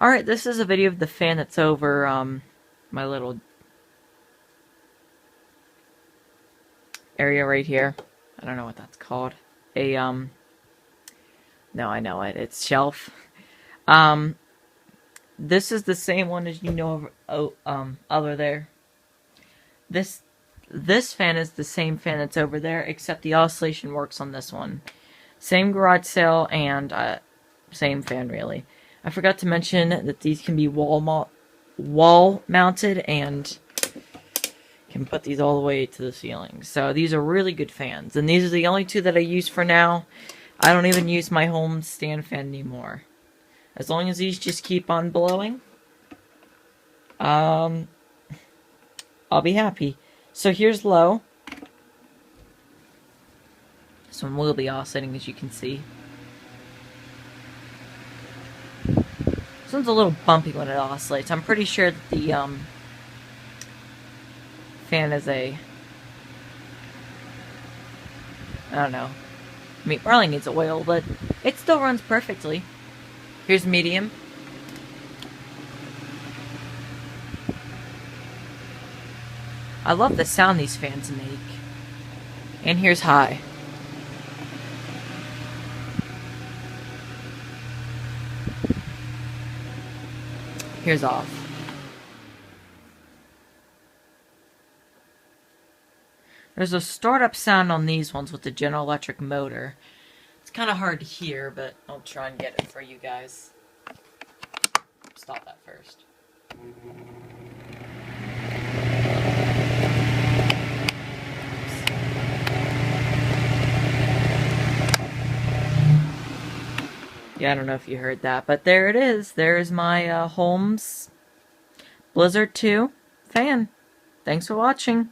Alright, this is a video of the fan that's over, my little area right here. I don't know what that's called. No, I know it. It's shelf. This is the same one as over there. This fan is the same fan that's over there, except the oscillation works on this one. Same garage sale and same fan, really. I forgot to mention that these can be wall mounted and can put these all the way to the ceiling. So these are really good fans, and these are the only two that I use for now. I don't even use my home stand fan anymore. As long as these just keep on blowing, I'll be happy. So here's low. This one will be oscillating, as you can see. This one's a little bumpy when it oscillates. I'm pretty sure that the fan is I don't know. I mean, it probably needs oil, but it still runs perfectly. Here's medium. I love the sound these fans make. And here's high. Here's off. There's a startup sound on these ones with the General Electric motor. It's kind of hard to hear, but I'll try and get it for you guys. Stop that first. Yeah, I don't know if you heard that, but there it is. There's my Holmes Blizzard 2 fan. Thanks for watching.